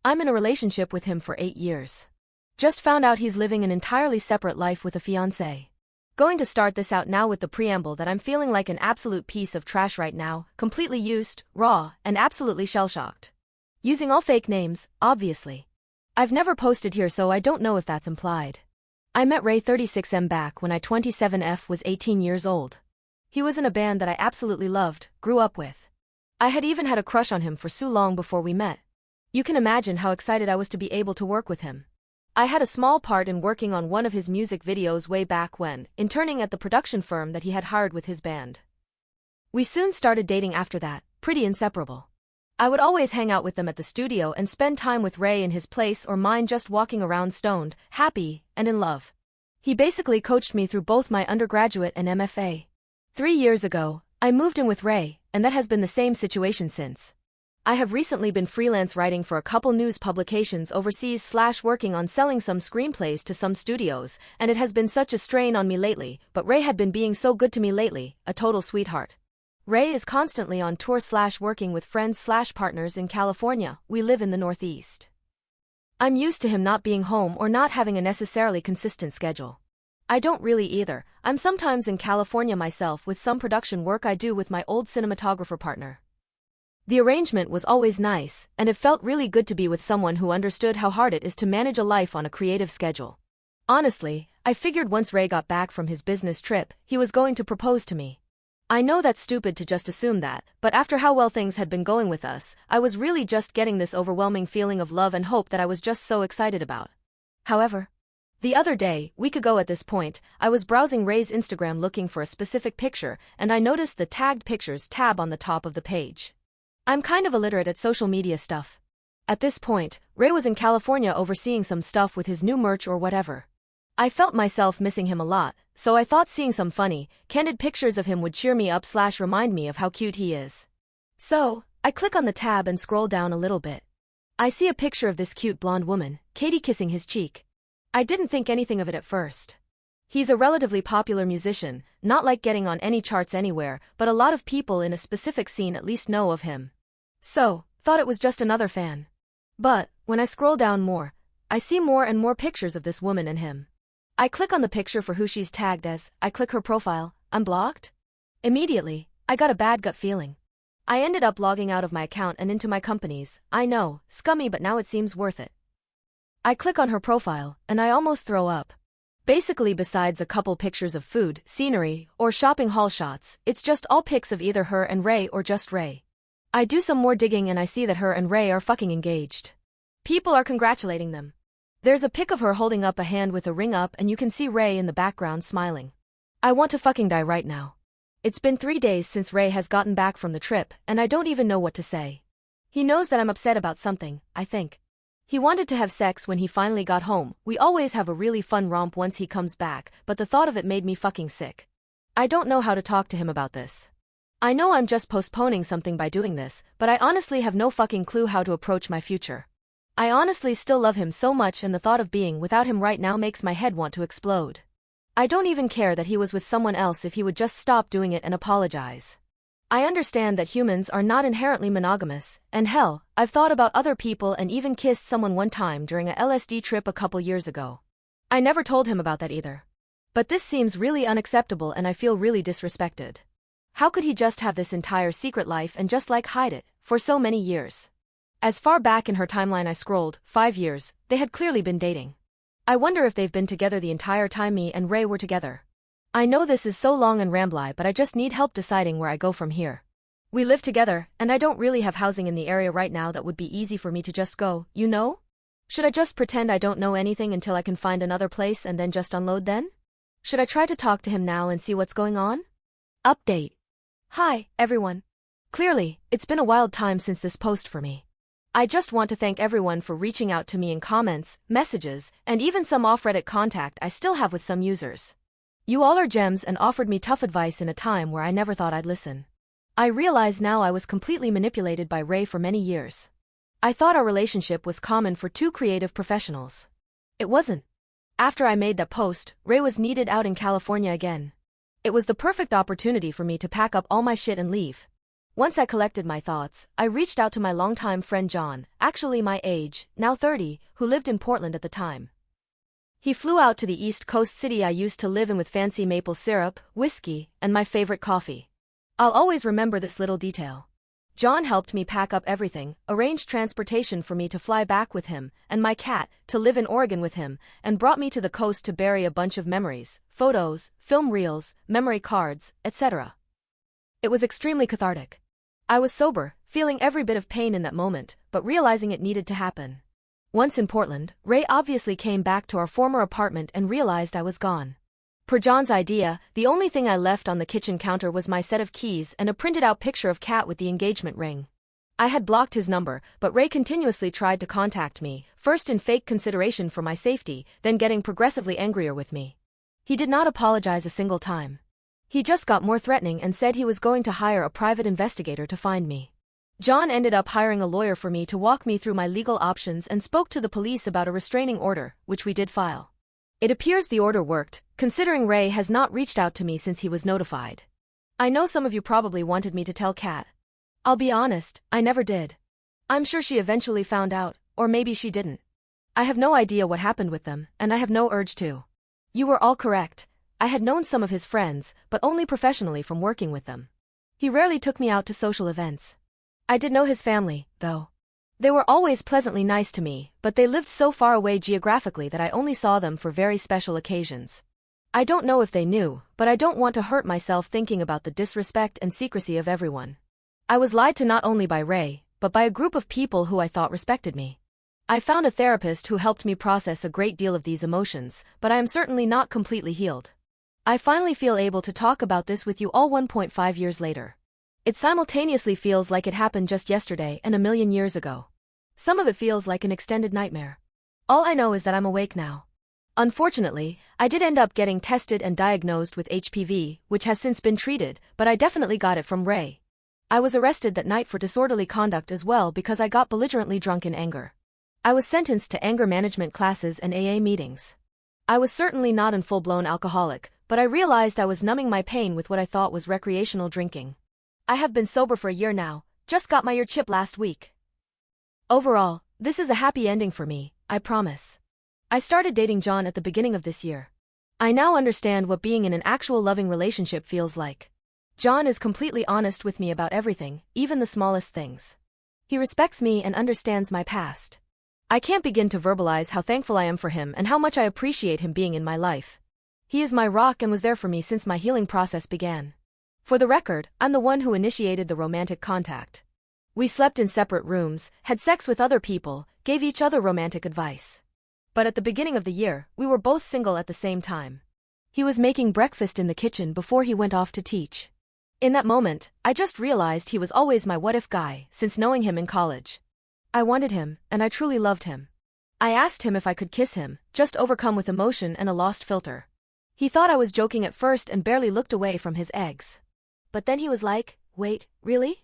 I'm in a relationship with him for 8 years. Just found out he's living an entirely separate life with a fiancé. Going to start this out now with the preamble that I'm feeling like an absolute piece of trash right now, completely used, raw, and absolutely shell-shocked. Using all fake names, obviously. I've never posted here so I don't know if that's implied. I met Ray 36M back when I 27F was 18 years old. He was in a band that I absolutely loved, grew up with. I had even had a crush on him for so long before we met. You can imagine how excited I was to be able to work with him. I had a small part in working on one of his music videos way back when, interning at the production firm that he had hired with his band. We soon started dating after that, pretty inseparable. I would always hang out with them at the studio and spend time with Ray in his place or mine just walking around stoned, happy, and in love. He basically coached me through both my undergraduate and MFA. 3 years ago, I moved in with Ray, and that has been the same situation since. I have recently been freelance writing for a couple news publications overseas / working on selling some screenplays to some studios, and it has been such a strain on me lately, but Ray had been being so good to me lately, a total sweetheart. Ray is constantly on tour / working with friends / partners in California. We live in the Northeast. I'm used to him not being home or not having a necessarily consistent schedule. I don't really either. I'm sometimes in California myself with some production work I do with my old cinematographer partner. The arrangement was always nice, and it felt really good to be with someone who understood how hard it is to manage a life on a creative schedule. Honestly, I figured once Ray got back from his business trip, he was going to propose to me. I know that's stupid to just assume that, but after how well things had been going with us, I was really just getting this overwhelming feeling of love and hope that I was just so excited about. However, the other day, week ago at this point, I was browsing Ray's Instagram looking for a specific picture, and I noticed the tagged pictures tab on the top of the page. I'm kind of illiterate at social media stuff. At this point, Ray was in California overseeing some stuff with his new merch or whatever. I felt myself missing him a lot, so I thought seeing some funny, candid pictures of him would cheer me up / remind me of how cute he is. So, I click on the tab and scroll down a little bit. I see a picture of this cute blonde woman, Katie, kissing his cheek. I didn't think anything of it at first. He's a relatively popular musician, not like getting on any charts anywhere, but a lot of people in a specific scene at least know of him. So, thought it was just another fan. But, when I scroll down more, I see more and more pictures of this woman and him. I click on the picture for who she's tagged as, I click her profile, I'm blocked? Immediately, I got a bad gut feeling. I ended up logging out of my account and into my company's. I know, scummy, but now it seems worth it. I click on her profile, and I almost throw up. Basically, besides a couple pictures of food, scenery, or shopping haul shots, it's just all pics of either her and Ray or just Ray. I do some more digging and I see that her and Ray are fucking engaged. People are congratulating them. There's a pic of her holding up a hand with a ring up and you can see Ray in the background smiling. I want to fucking die right now. It's been 3 days since Ray has gotten back from the trip, and I don't even know what to say. He knows that I'm upset about something, I think. He wanted to have sex when he finally got home. We always have a really fun romp once he comes back, but the thought of it made me fucking sick. I don't know how to talk to him about this. I know I'm just postponing something by doing this, but I honestly have no fucking clue how to approach my future. I honestly still love him so much, and the thought of being without him right now makes my head want to explode. I don't even care that he was with someone else if he would just stop doing it and apologize. I understand that humans are not inherently monogamous, and hell, I've thought about other people and even kissed someone one time during a LSD trip a couple years ago. I never told him about that either. But this seems really unacceptable and I feel really disrespected. How could he just have this entire secret life and just hide it, for so many years? As far back in her timeline I scrolled, 5 years, they had clearly been dating. I wonder if they've been together the entire time me and Ray were together. I know this is so long and rambly, but I just need help deciding where I go from here. We live together, and I don't really have housing in the area right now that would be easy for me to just go, you know? Should I just pretend I don't know anything until I can find another place and then just unload then? Should I try to talk to him now and see what's going on? Update. Hi, everyone. Clearly, it's been a wild time since this post for me. I just want to thank everyone for reaching out to me in comments, messages, and even some off-Reddit contact I still have with some users. You all are gems and offered me tough advice in a time where I never thought I'd listen. I realize now I was completely manipulated by Ray for many years. I thought our relationship was common for two creative professionals. It wasn't. After I made that post, Ray was needed out in California again. It was the perfect opportunity for me to pack up all my shit and leave. Once I collected my thoughts, I reached out to my longtime friend John, actually my age, now 30, who lived in Portland at the time. He flew out to the East Coast city I used to live in with fancy maple syrup, whiskey, and my favorite coffee. I'll always remember this little detail. John helped me pack up everything, arranged transportation for me to fly back with him, and my cat, to live in Oregon with him, and brought me to the coast to bury a bunch of memories, photos, film reels, memory cards, etc. It was extremely cathartic. I was sober, feeling every bit of pain in that moment, but realizing it needed to happen. Once in Portland, Ray obviously came back to our former apartment and realized I was gone. Per John's idea, the only thing I left on the kitchen counter was my set of keys and a printed-out picture of Kat with the engagement ring. I had blocked his number, but Ray continuously tried to contact me, first in fake consideration for my safety, then getting progressively angrier with me. He did not apologize a single time. He just got more threatening and said he was going to hire a private investigator to find me. John ended up hiring a lawyer for me to walk me through my legal options and spoke to the police about a restraining order, which we did file. It appears the order worked, considering Ray has not reached out to me since he was notified. I know some of you probably wanted me to tell Kat. I'll be honest, I never did. I'm sure she eventually found out, or maybe she didn't. I have no idea what happened with them, and I have no urge to. You were all correct. I had known some of his friends, but only professionally from working with them. He rarely took me out to social events. I did know his family, though. They were always pleasantly nice to me, but they lived so far away geographically that I only saw them for very special occasions. I don't know if they knew, but I don't want to hurt myself thinking about the disrespect and secrecy of everyone. I was lied to not only by Ray, but by a group of people who I thought respected me. I found a therapist who helped me process a great deal of these emotions, but I am certainly not completely healed. I finally feel able to talk about this with you all 1.5 years later. It simultaneously feels like it happened just yesterday and a million years ago. Some of it feels like an extended nightmare. All I know is that I'm awake now. Unfortunately, I did end up getting tested and diagnosed with HPV, which has since been treated, but I definitely got it from Ray. I was arrested that night for disorderly conduct as well because I got belligerently drunk in anger. I was sentenced to anger management classes and AA meetings. I was certainly not a full-blown alcoholic, but I realized I was numbing my pain with what I thought was recreational drinking. I have been sober for a year now, just got my year chip last week. Overall, this is a happy ending for me, I promise. I started dating John at the beginning of this year. I now understand what being in an actual loving relationship feels like. John is completely honest with me about everything, even the smallest things. He respects me and understands my past. I can't begin to verbalize how thankful I am for him and how much I appreciate him being in my life. He is my rock and was there for me since my healing process began. For the record, I'm the one who initiated the romantic contact. We slept in separate rooms, had sex with other people, gave each other romantic advice. But at the beginning of the year, we were both single at the same time. He was making breakfast in the kitchen before he went off to teach. In that moment, I just realized he was always my what-if guy, since knowing him in college. I wanted him, and I truly loved him. I asked him if I could kiss him, just overcome with emotion and a lost filter. He thought I was joking at first and barely looked away from his eggs. But then he was like, "Wait, really?"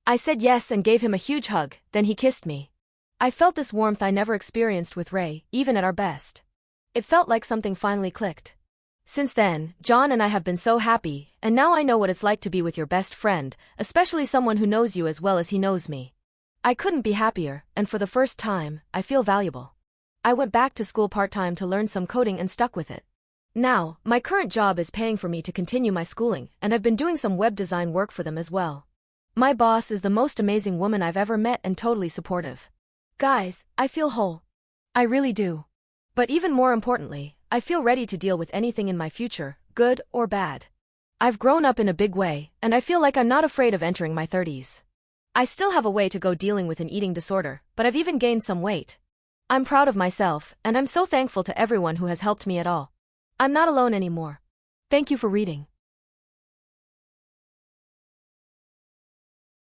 I said yes and gave him a huge hug, then he kissed me. I felt this warmth I never experienced with Ray, even at our best. It felt like something finally clicked. Since then, John and I have been so happy, and now I know what it's like to be with your best friend, especially someone who knows you as well as he knows me. I couldn't be happier, and for the first time, I feel valuable. I went back to school part-time to learn some coding and stuck with it. Now, my current job is paying for me to continue my schooling, and I've been doing some web design work for them as well. My boss is the most amazing woman I've ever met and totally supportive. Guys, I feel whole. I really do. But even more importantly, I feel ready to deal with anything in my future, good or bad. I've grown up in a big way, and I feel like I'm not afraid of entering my 30s. I still have a way to go dealing with an eating disorder, but I've even gained some weight. I'm proud of myself, and I'm so thankful to everyone who has helped me at all. I'm not alone anymore. Thank you for reading.